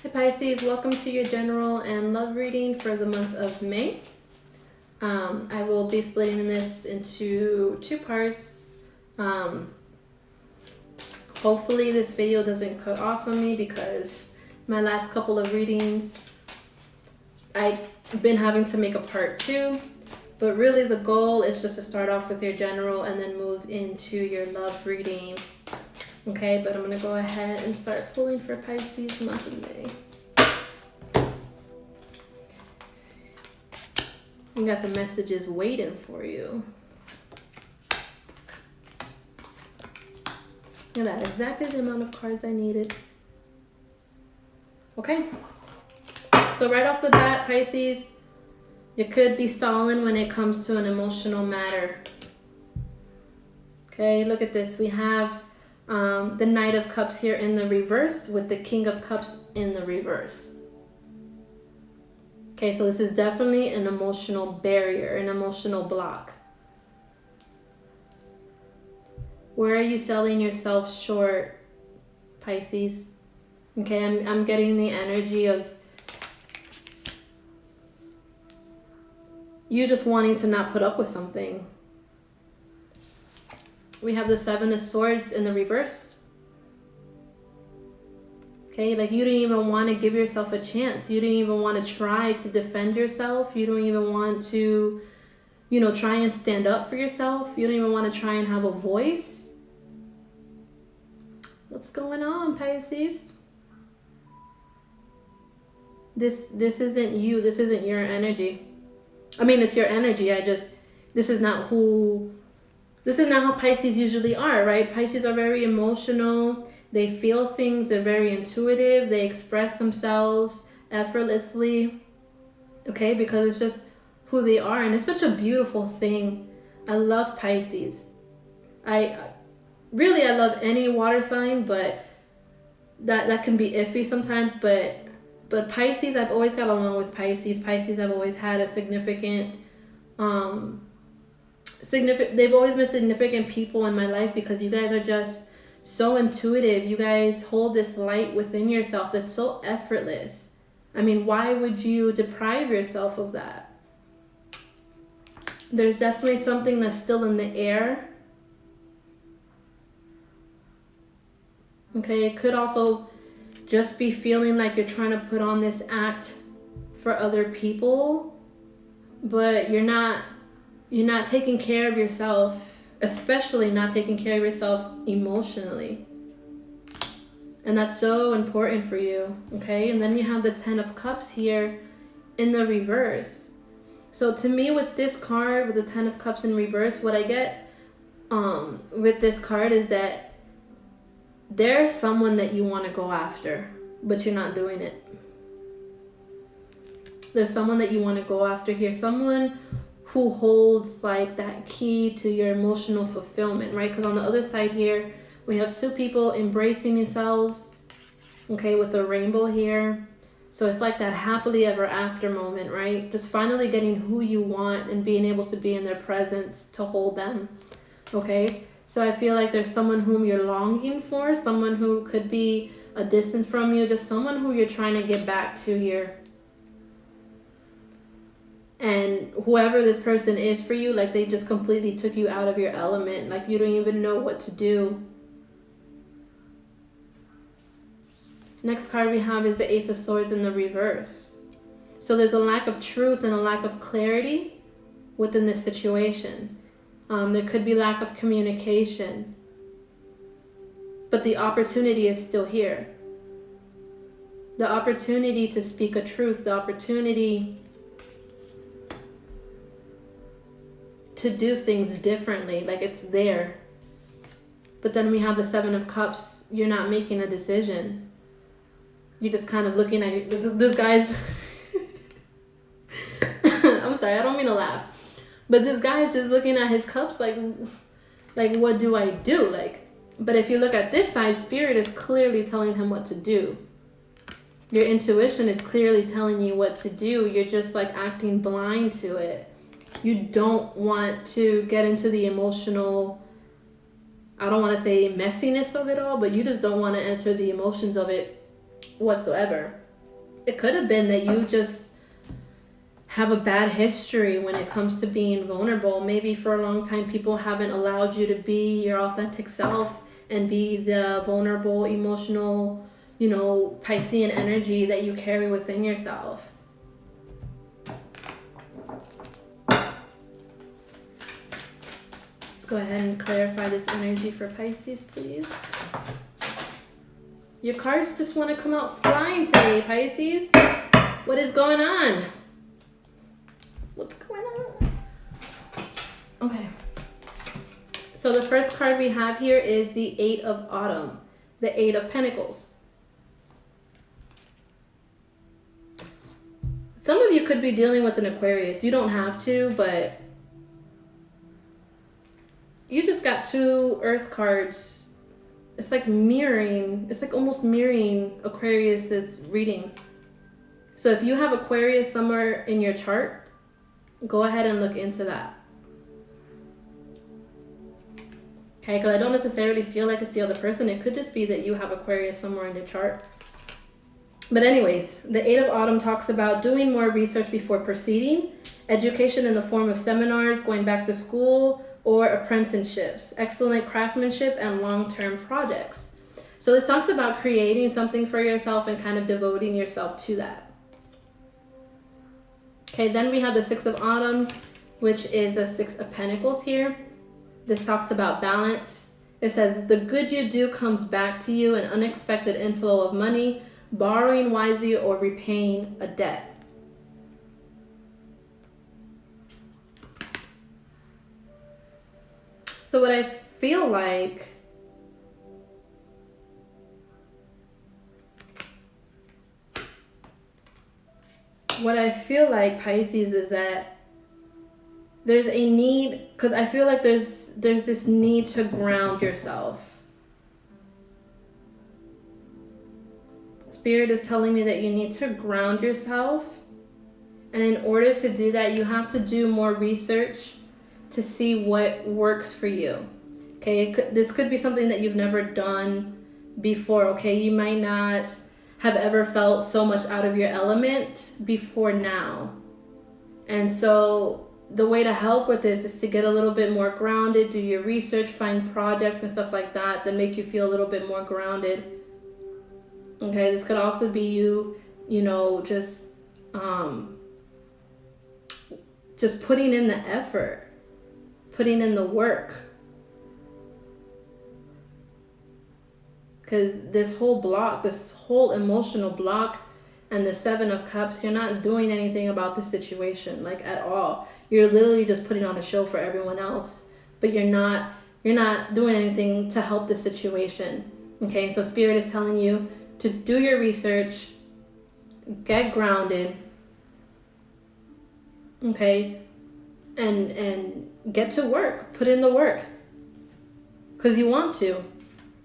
Hi Pisces, welcome to your general and love reading for the month of May. I will be splitting this into two parts. Hopefully this video doesn't cut off on me because my last couple of readings I've been having to make a part 2. But really the goal is just to start off with your general and then move into your love reading. Okay, but I'm going to go ahead and start pulling for Pisces month of May. You got the messages waiting for you. Look at that, exactly the amount of cards I needed. Okay, so right off the bat, Pisces, you could be stalling when it comes to an emotional matter. Okay, look at this. We have the Knight of Cups here in the reverse with the King of Cups in the reverse. Okay, so this is definitely an emotional barrier, an emotional block. Where are you selling yourself short, Pisces? Okay, I'm getting the energy of you just wanting to not put up with something. We have the Seven of Swords in the reverse. Okay, like you didn't even want to give yourself a chance. You didn't even want to try to defend yourself. You don't even want to, try and stand up for yourself. You don't even want to try and have a voice. What's going on, Pisces? This isn't you. This isn't your energy. I mean, it's your energy. This is not how Pisces usually are, right? Pisces are very emotional. They feel things. They're very intuitive. They express themselves effortlessly. Okay, because it's just who they are. And it's such a beautiful thing. I love Pisces. I love any water sign, but that can be iffy sometimes. But Pisces, I've always got along with Pisces. Pisces, I've always had a significant, they've always been significant people in my life because you guys are just so intuitive. You guys hold this light within yourself that's so effortless. I mean, why would you deprive yourself of that? There's definitely something that's still in the air. Okay, it could also just be feeling like you're trying to put on this act for other people, but you're not taking care of yourself, especially not taking care of yourself emotionally. And that's so important for you, okay? And then you have the Ten of Cups here in the reverse. So to me, with this card, with the Ten of Cups in reverse, what I get with this card is that there's someone that you want to go after, but you're not doing it. There's someone that you want to go after here. Someone who holds like that key to your emotional fulfillment, right? Because on the other side here, we have two people embracing themselves, okay, with the rainbow here. So it's like that happily ever after moment, right? Just finally getting who you want and being able to be in their presence to hold them, okay? So I feel like there's someone whom you're longing for, someone who could be a distance from you, just someone who you're trying to get back to here. And whoever this person is for you, like they just completely took you out of your element. Like you don't even know what to do. Next card we have is the Ace of Swords in the reverse. So there's a lack of truth and a lack of clarity within this situation. There could be lack of communication, but the opportunity is still here. The opportunity to speak a truth, the opportunity to do things differently, like it's there. But then we have the Seven of Cups. You're not making a decision. You're just kind of looking at this guy's I'm sorry, I don't mean to laugh. But this guy is just looking at his cups like what do I do? But if you look at this side, Spirit is clearly telling him what to do. Your intuition is clearly telling you what to do. You're just like acting blind to it. You don't want to get into the emotional, I don't want to say messiness of it all, but you just don't want to enter the emotions of it whatsoever. it could have been that you just have a bad history when it comes to being vulnerable. Maybe for a long time people haven't allowed you to be your authentic self and be the vulnerable, emotional, you know, Piscean energy that you carry within yourself. Let's go ahead and clarify this energy for Pisces, please. Your cards just want to come out flying today, Pisces. What is going on? What's going on? Okay. So the first card we have here is the Eight of Autumn, the Eight of Pentacles. Some of you could be dealing with an Aquarius. You don't have to, but you just got two Earth cards. It's like mirroring, it's like almost mirroring Aquarius's reading. So if you have Aquarius somewhere in your chart, go ahead and look into that. Okay, because I don't necessarily feel like it's the other person. It could just be that you have Aquarius somewhere in your chart. But anyways, the Eight of Autumn talks about doing more research before proceeding, education in the form of seminars, going back to school, or apprenticeships, excellent craftsmanship, and long-term projects. So this talks about creating something for yourself and kind of devoting yourself to that. Okay, then we have the Six of Autumn, which is a Six of Pentacles here. This talks about balance. It says, the good you do comes back to you, an unexpected inflow of money, borrowing wisely, or repaying a debt. So what I feel like, Pisces, is that there's a need, because I feel like there's this need to ground yourself. Spirit is telling me that you need to ground yourself. And in order to do that, you have to do more research to see what works for you. Okay, this could be something that you've never done before. Okay, you might not have ever felt so much out of your element before now. And so the way to help with this is to get a little bit more grounded, do your research, find projects and stuff like that that make you feel a little bit more grounded. Okay, this could also be you know, just putting in the effort, putting in the work. Because this whole emotional block and the Seven of Cups, you're not doing anything about the situation, like at all. You're literally just putting on a show for everyone else, but you're not doing anything to help the situation. Okay, so Spirit is telling you to do your research, get grounded, okay, and get to work, put in the work, because you want to,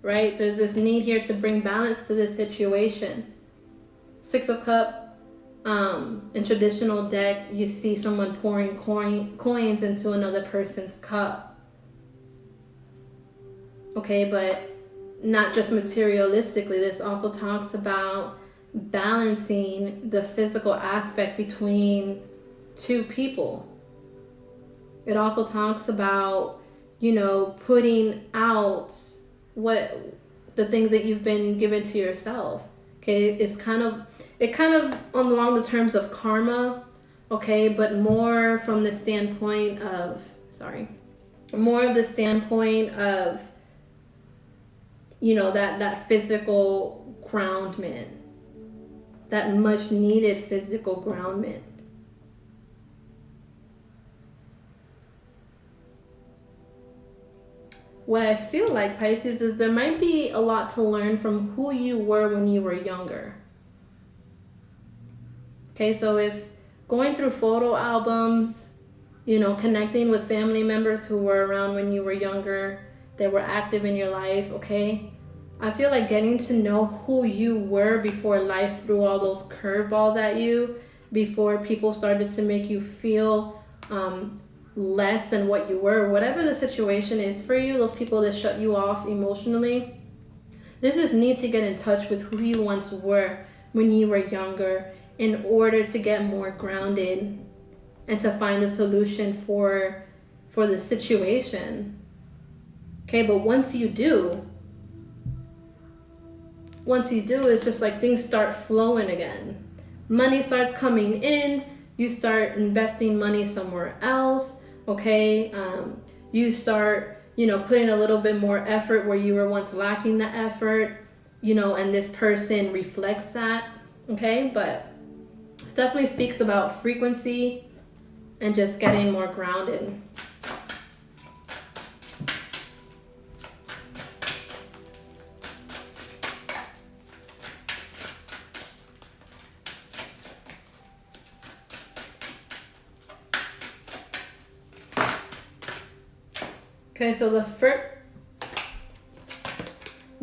right? There's this need here to bring balance to this situation. Six of Cups, in traditional deck, you see someone pouring coins into another person's cup. Okay, but not just materialistically. This also talks about balancing the physical aspect between two people. It also talks about, you know, putting out the things that you've been given to yourself. Okay, it kind of along the terms of karma, okay, but more from the standpoint of, you know, that physical groundment, that much needed physical groundment. What I feel like, Pisces, is there might be a lot to learn from who you were when you were younger. Okay, so if going through photo albums, you know, connecting with family members who were around when you were younger, they were active in your life, okay? I feel like getting to know who you were before life threw all those curveballs at you, before people started to make you feel less than what you were, whatever the situation is for you, those people that shut you off emotionally. There's this need to get in touch with who you once were when you were younger in order to get more grounded and to find a solution for the situation. Okay, but once you do, it's just like things start flowing again. Money starts coming in, you start investing money somewhere else, okay? You start, putting a little bit more effort where you were once lacking the effort, and this person reflects that, okay? But this definitely speaks about frequency and just getting more grounded. Okay, so the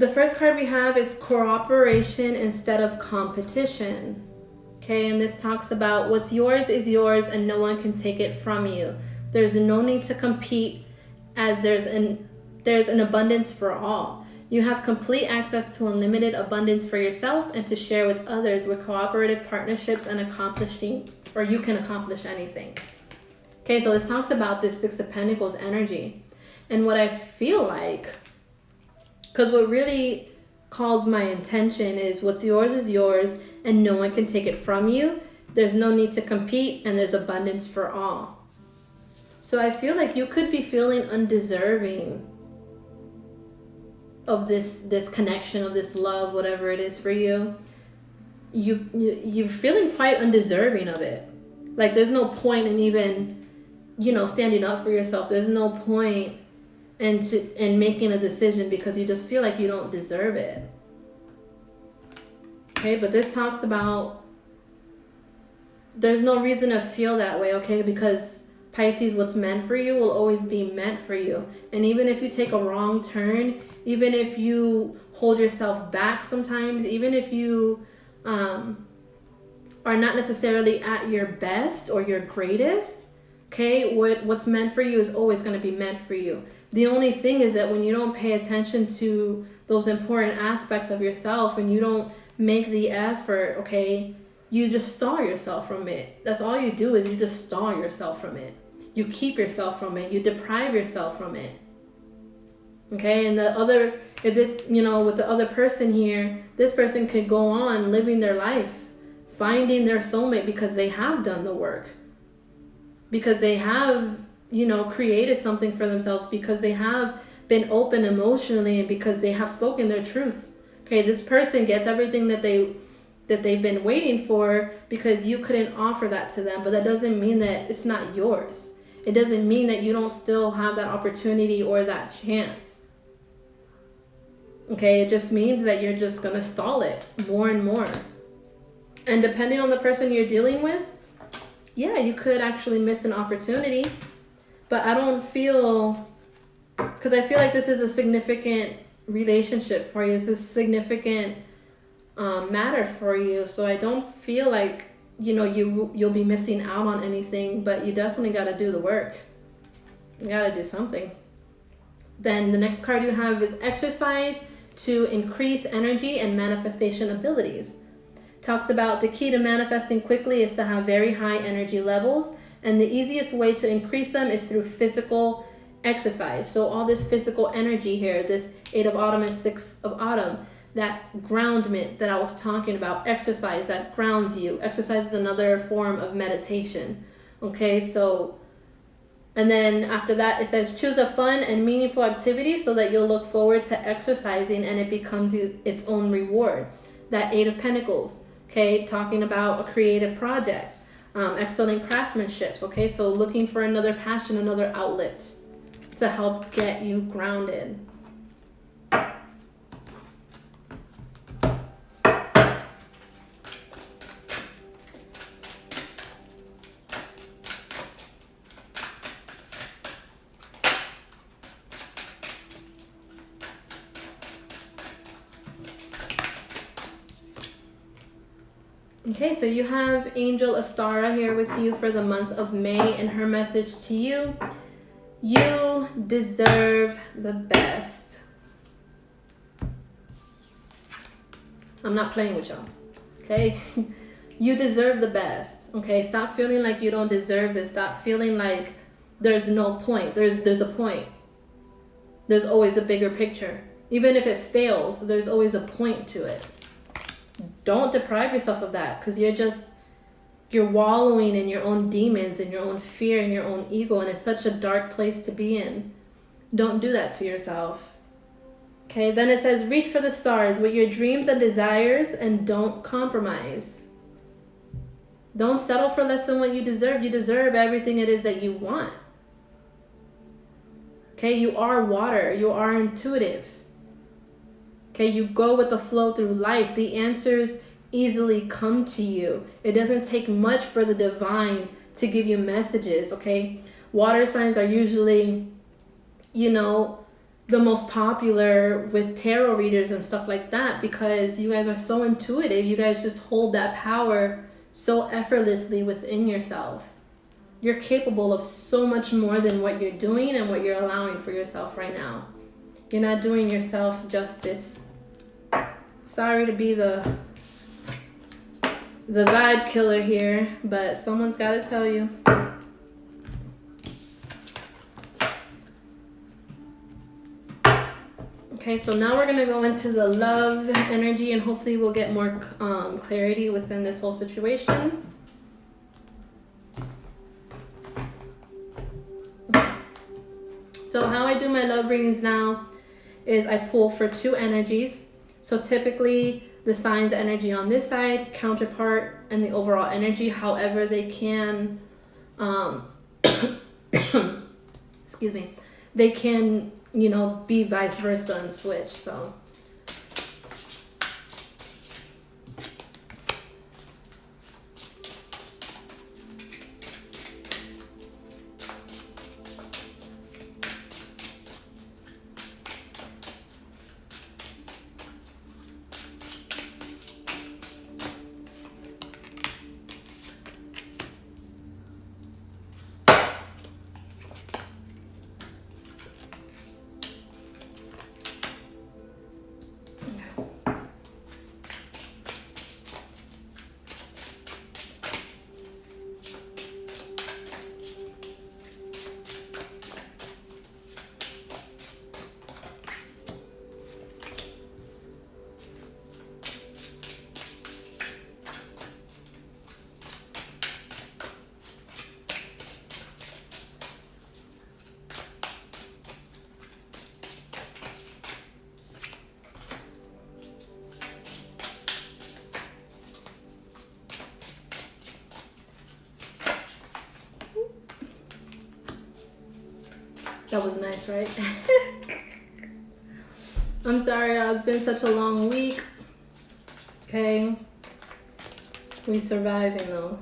first card we have is cooperation instead of competition. Okay, and this talks about what's yours is yours and no one can take it from you. There's no need to compete, as there's an abundance for all. You have complete access to unlimited abundance for yourself and to share with others with cooperative partnerships and you can accomplish anything. Okay, so this talks about this Six of Pentacles energy. And what I feel like, because what really calls my attention is what's yours is yours and no one can take it from you. There's no need to compete and there's abundance for all. So I feel like you could be feeling undeserving of this connection, of this love, whatever it is for you. You're feeling quite undeserving of it. Like there's no point in even, standing up for yourself. There's no point in making a decision because you just feel like you don't deserve it. Okay, but this talks about there's no reason to feel that way, okay? Because Pisces, what's meant for you will always be meant for you. And even if you take a wrong turn, even if you hold yourself back sometimes, even if you are not necessarily at your best or your greatest, okay, what's meant for you is always going to be meant for you. The only thing is that when you don't pay attention to those important aspects of yourself and you don't make the effort, okay, you just stall yourself from it. That's all you do, is you just stall yourself from it. You keep yourself from it. You deprive yourself from it. Okay, and with the other person here, this person could go on living their life, finding their soulmate because they have done the work. Because they have, created something for themselves, because they have been open emotionally, and because they have spoken their truths. Okay, this person gets everything that they've been waiting for because you couldn't offer that to them, but that doesn't mean that it's not yours. It doesn't mean that you don't still have that opportunity or that chance. Okay, it just means that you're just gonna stall it more and more. And depending on the person you're dealing with, yeah, you could actually miss an opportunity. But I don't feel, because I feel like this is a significant relationship for you. It's a significant matter for you. So I don't feel like, you'll be missing out on anything, but you definitely got to do the work. You got to do something. Then the next card you have is exercise to increase energy and manifestation abilities. Talks about the key to manifesting quickly is to have very high energy levels, and the easiest way to increase them is through physical exercise. So all this physical energy here, this 8 of Autumn and 6 of Autumn, that groundment that I was talking about, exercise that grounds you. Exercise is another form of meditation. Okay, so, and then after that it says choose a fun and meaningful activity so that you'll look forward to exercising and it becomes its own reward. That 8 of Pentacles, okay, talking about a creative project, excellent craftsmanship, okay, so looking for another passion, another outlet to help get you grounded. Okay, so you have Angel Astara here with you for the month of May, and her message to you: you deserve the best. I'm not playing with y'all. Okay? You deserve the best. Okay? Stop feeling like you don't deserve this. Stop feeling like there's no point. There's a point. There's always a bigger picture. Even if it fails, there's always a point to it. Don't deprive yourself of that, because you're wallowing in your own demons and your own fear and your own ego, and it's such a dark place to be in. Don't do that to yourself. Okay, then it says, reach for the stars with your dreams and desires and don't compromise. Don't settle for less than what you deserve. You deserve everything it is that you want. Okay, you are water. You are intuitive. Okay, you go with the flow through life. The answers easily come to you. It doesn't take much for the divine to give you messages, okay? Water signs are usually, the most popular with tarot readers and stuff like that, because you guys are so intuitive. You guys just hold that power so effortlessly within yourself. You're capable of so much more than what you're doing and what you're allowing for yourself right now. You're not doing yourself justice. Sorry to be the vibe killer here, but someone's got to tell you. Okay, so now we're going to go into the love energy, and hopefully we'll get more clarity within this whole situation. So how I do my love readings now is I pull for two energies. So typically the sign's energy on this side, counterpart, and the overall energy. However, they can, excuse me, they can, be vice versa and switch. So that was nice, right? I'm sorry, it's been such a long week. Okay. We surviving though.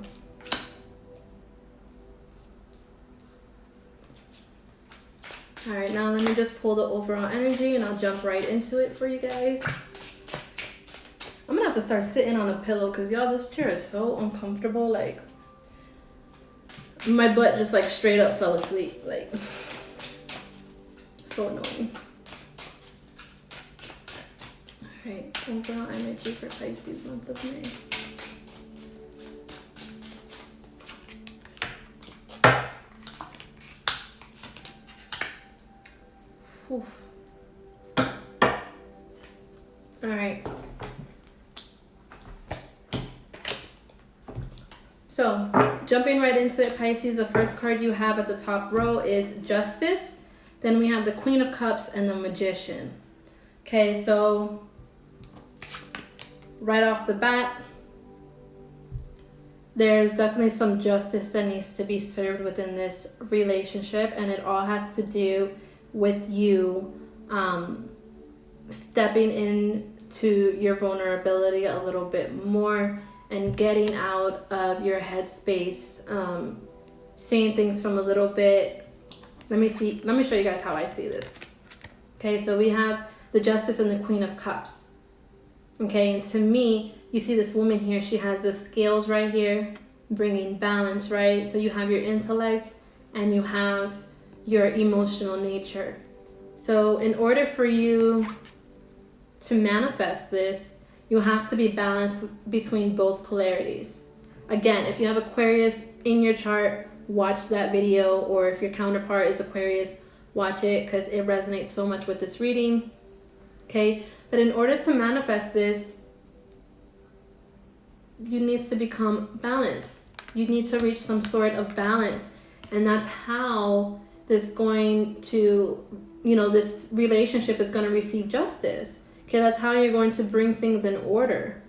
Alright, now let me just pull the overall energy and I'll jump right into it for you guys. I'm gonna have to start sitting on a pillow because y'all, this chair is so uncomfortable. Like, my butt just like straight up fell asleep. Like, so annoying. Alright, overall energy for Pisces month of May. Alright. So, jumping right into it, Pisces, the first card you have at the top row is Justice. Then we have the Queen of Cups and the Magician. Okay, so right off the bat, there's definitely some justice that needs to be served within this relationship, and it all has to do with you stepping into your vulnerability a little bit more and getting out of your headspace, seeing things from a little bit. Let me show you guys how I see this. Okay, so we have the Justice and the Queen of Cups. Okay, and to me, you see this woman here, she has the scales right here, bringing balance, right? So you have your intellect and you have your emotional nature. So in order for you to manifest this, You have to be balanced between both polarities. Again, if you have Aquarius in your chart, watch that video, or if your counterpart is Aquarius, watch it because it resonates so much with this reading. Okay, but in order to manifest this, you need to become balanced. You need to reach some sort of balance, and that's how this going to, this relationship is going to receive justice. Okay, that's how you're going to bring things in order.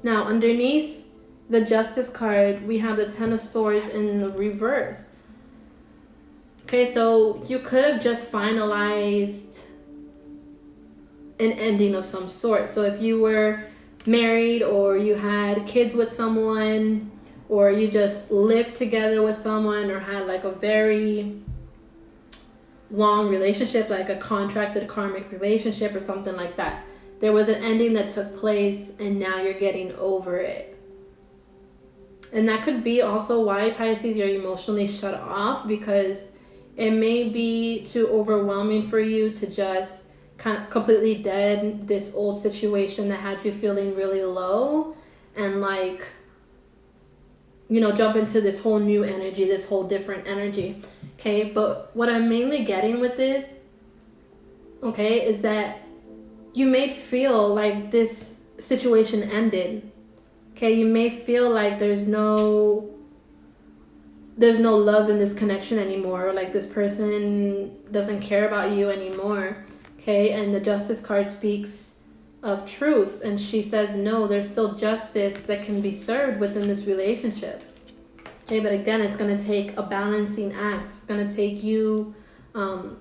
Now, underneath the Justice card, we have the Ten of Swords in the reverse. Okay, so you could have just finalized an ending of some sort. So if you were married, or you had kids with someone, or you just lived together with someone, or had like a very long relationship, like a contracted karmic relationship or something like that, there was an ending that took place and now you're getting over it. And that could be also why, Pisces, you're emotionally shut off, because it may be too overwhelming for you to just kind of completely dead this old situation that had you feeling really low, and like, jump into this whole new energy, this whole different energy. Okay, but what I'm mainly getting with this, okay, is that you may feel like this situation ended. Okay, you may feel like there's no love in this connection anymore, or like this person doesn't care about you anymore. Okay, and the Justice card speaks of truth, and she says, no, there's still justice that can be served within this relationship. Okay, but again, it's going to take a balancing act. It's going to take you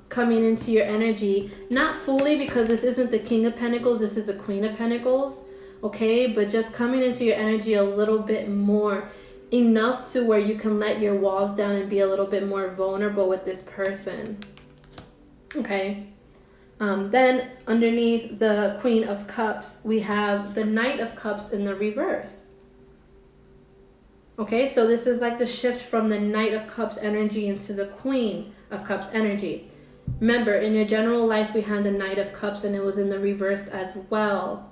coming into your energy, not fully, because this isn't the King of Pentacles, this is the Queen of Pentacles. Okay, but just coming into your energy a little bit more, enough to where you can let your walls down and be a little bit more vulnerable with this person. Okay. Then underneath the Queen of Cups, we have the Knight of Cups in the reverse. Okay, so this is like the shift from the Knight of Cups energy into the Queen of Cups energy. Remember, in your general life, we had the Knight of Cups and it was in the reverse as well.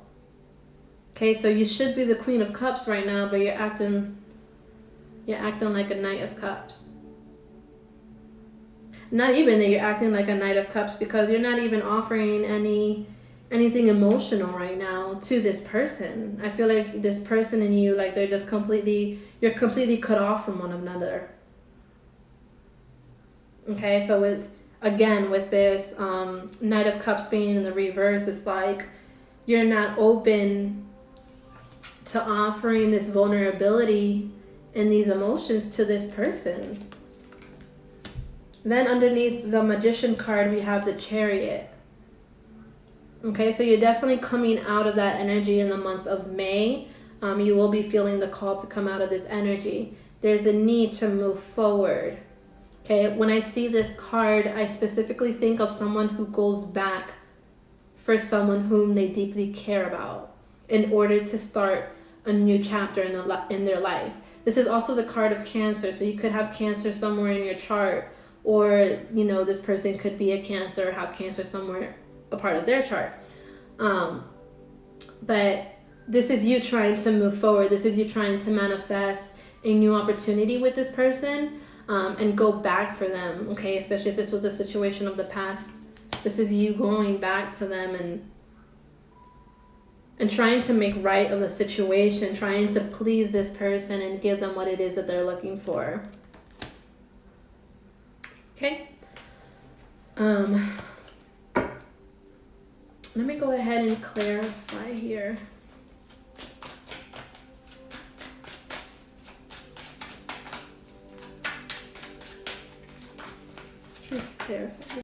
Okay, so you should be the Queen of Cups right now, but you're acting like a Knight of Cups. Not even that you're acting like a Knight of Cups, because you're not even offering anything emotional right now to this person. I feel like this person and you, like, they're just you're completely cut off from one another. Okay, so with this Knight of Cups being in the reverse, it's like you're not open to offering this vulnerability and these emotions to this person. Then underneath the Magician card, we have the Chariot. Okay, so you're definitely coming out of that energy in the month of May. You will be feeling the call to come out of this energy. There's a need to move forward. Okay, when I see this card, I specifically think of someone who goes back for someone whom they deeply care about in order to start a new chapter in their life. This is also the card of Cancer, so you could have Cancer somewhere in your chart, or this person could be a Cancer or have Cancer somewhere a part of their chart. But this is you trying to move forward. This is you trying to manifest a new opportunity with this person, and go back for them. Okay, especially if this was a situation of the past. This is you going back to them and trying to make right of the situation, trying to please this person and give them what it is that they're looking for. Okay. Let me go ahead and clarify here. Just clarify.